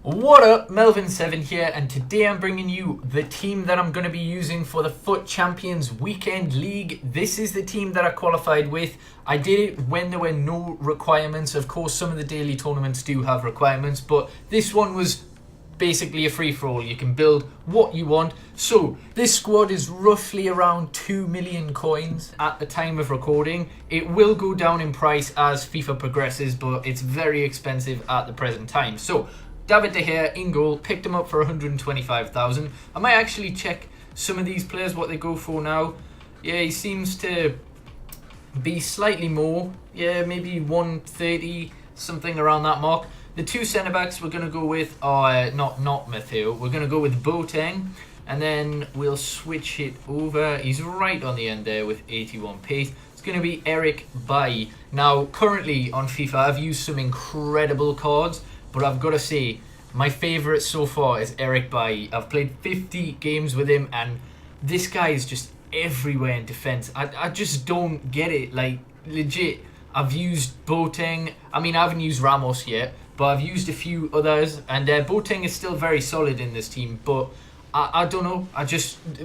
What up, Melvin7 here, and today I'm bringing you the team that I'm going to be using for the FUT Champions Weekend League. This is the team that I qualified with. I did it when there were no requirements. Of course, some of the daily tournaments do have requirements, but this one was basically a free-for-all. You can build what you want. So this squad is roughly around 2 million coins at the time of recording. It will go down in price as FIFA progresses, but it's very expensive at the present time. So David De Gea in goal, picked him up for 125,000. I might actually check some of these players, what they go for now. Yeah, he seems to be slightly more. Yeah, maybe 130, something around that mark. The two centre-backs we're going to go with are not Matteo. We're going to go with Boateng, and then we'll switch it over. He's right on the end there with 81 pace. It's going to be Eric Bailly. Now, currently on FIFA, I've used some incredible cards, but I've got to say, my favourite so far is Eric Bailly. I've played 50 games with him, and this guy is just everywhere in defence. I just don't get it. Like, legit, I've used Boateng. I mean, I haven't used Ramos yet, but I've used a few others, and Boateng is still very solid in this team, but I don't know.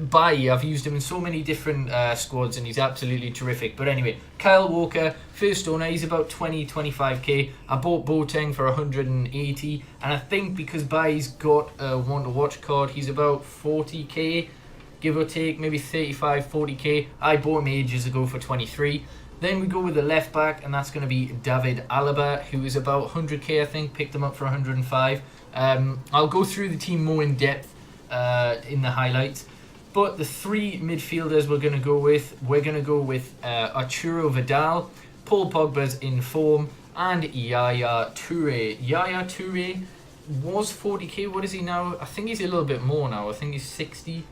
Bailly, I've used him in so many different squads, and he's absolutely terrific. But anyway, Kyle Walker, first owner, he's about 25k. I bought Boateng for 180, and I think because Bailly's got a one-to-watch card, he's about 40k, give or take, maybe 35, 40k. I bought him ages ago for 23. Then we go with the left back, and that's going to be David Alaba, who is about 100k, I think. Picked him up for 105. I'll go through the team more in depth in the highlights. But the three midfielders we're going to go with Arturo Vidal, Paul Pogba's in form, and Yaya Toure. Yaya Toure was 40k. What is he now? I think he's a little bit more now. I think he's 60.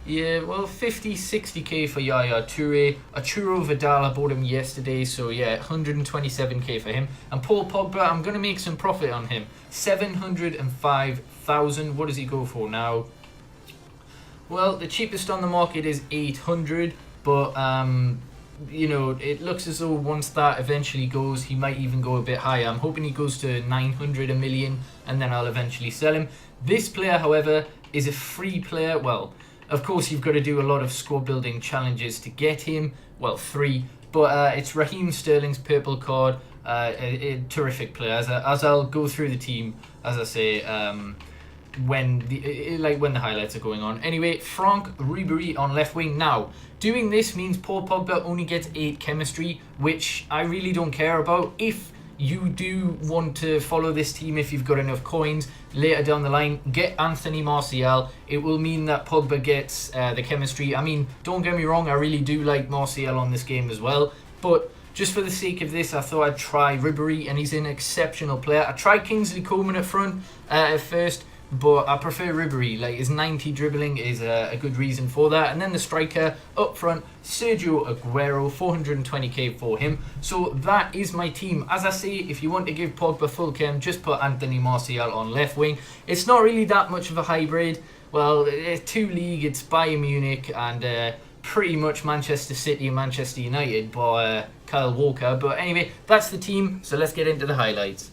Yeah, well, 50, 60k for Yaya Toure. Arturo Vidal, I bought him yesterday, so yeah, 127k for him. And Paul Pogba, I'm going to make some profit on him. 705,000. What does he go for now? Well, the cheapest on the market is 800, but you know, it looks as though once that eventually goes, he might even go a bit higher. I'm hoping he goes to 900, a million, and then I'll eventually sell him. This player, however, is a free player. Well, of course, you've got to do a lot of squad building challenges to get him. Well, 3. But it's Raheem Sterling's purple card. A terrific player. As I'll go through the team, as I say, when the highlights are going on. Anyway, Franck Ribéry on left wing. Now, doing this means Paul Pogba only gets 8 chemistry, which I really don't care about. If you do want to follow this team, if you've got enough coins later down the line, get Anthony Martial. It will mean that Pogba gets the chemistry. I mean, don't get me wrong, I really do like Martial on this game as well, but just for the sake of this, I thought I'd try Ribéry, and he's an exceptional player. I tried Kingsley Coman at front at first, but I prefer Ribéry. Like, his 90 dribbling is a good reason for that. And then the striker up front, Sergio Aguero, 420k for him. So that is my team. As I say, if you want to give Pogba full chem, just put Anthony Martial on left wing. It's not really that much of a hybrid. Well, it's 2 league, it's Bayern Munich, and pretty much Manchester City and Manchester United by Kyle Walker. But anyway, that's the team, so let's get into the highlights.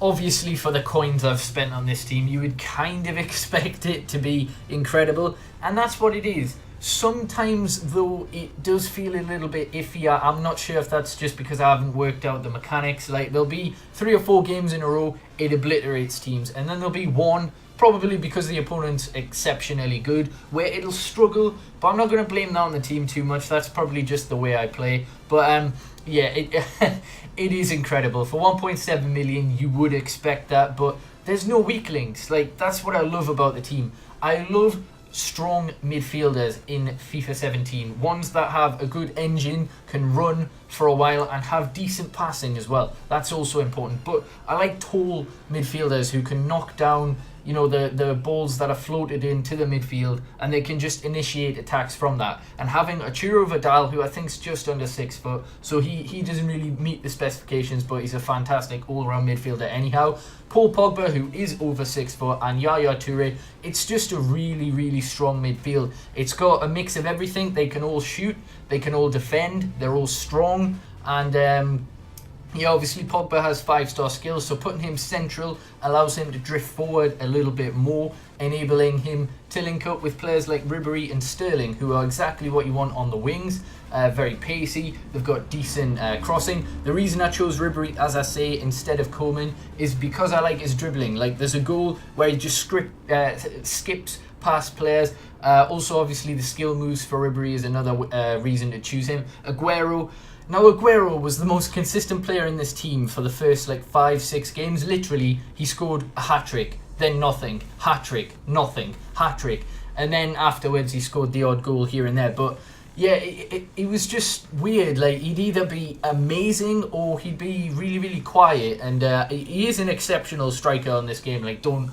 Obviously, for the coins I've spent on this team, you would kind of expect it to be incredible, and that's what it is. Sometimes, though, it does feel a little bit iffy. I'm not sure if that's just because I haven't worked out the mechanics. Like, there'll be 3 or 4 games in a row, it obliterates teams, and then there'll be one, probably because the opponent's exceptionally good, where it'll struggle. But I'm not going to blame that on the team too much. That's probably just the way I play. But yeah, it is incredible. For 1.7 million, you would expect that, but there's no weak links. Like, that's what I love about the team. I love strong midfielders in FIFA 17. Ones that have a good engine, can run for a while, and have decent passing as well. That's also important. But I like tall midfielders who can knock down, you know, the balls that are floated into the midfield, and they can just initiate attacks from that. And having Arturo Vidal, who I think is just under 6 foot, so he doesn't really meet the specifications, but he's a fantastic all-round midfielder anyhow. Paul Pogba, who is over 6 foot, and Yaya Toure. It's just a really, really strong midfield. It's got a mix of everything. They can all shoot, they can all defend, they're all strong, and Yeah, obviously Pogba has 5-star skills, so putting him central allows him to drift forward a little bit more, enabling him to link up with players like Ribery and Sterling, who are exactly what you want on the wings. Very pacey, they've got decent crossing. The reason I chose Ribery, as I say, instead of Coman is because I like his dribbling. Like, there's a goal where he just skips past players. Also, obviously, the skill moves for Ribery is another reason to choose him. Now, Aguero was the most consistent player in this team for the first 5-6 games. Literally, he scored a hat-trick, then nothing, hat-trick, nothing, hat-trick. And then afterwards, he scored the odd goal here and there. But yeah, it was just weird. Like, he'd either be amazing or he'd be really, really quiet. And he is an exceptional striker on this game. Like, don't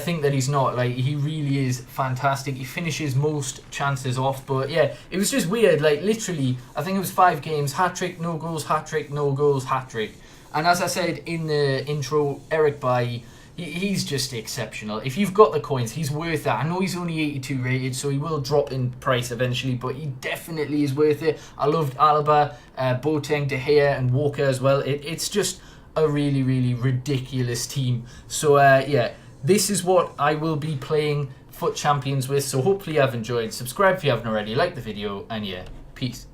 think that he's not. Like, he really is fantastic. He finishes most chances off. But yeah, it was just weird. Like, literally, I think it was 5 games, hat-trick, no goals, hat-trick, no goals, hat-trick. And as I said in the intro, Eric Bailly, he's just exceptional. If you've got the coins, he's worth that. I know he's only 82 rated, so he will drop in price eventually, but he definitely is worth it. I loved Alaba, Boateng, De Gea and Walker as well. It's just a really, really ridiculous team. So yeah, this is what I will be playing FUT Champions with, so hopefully you have enjoyed. Subscribe if you haven't already, like the video, and yeah, peace.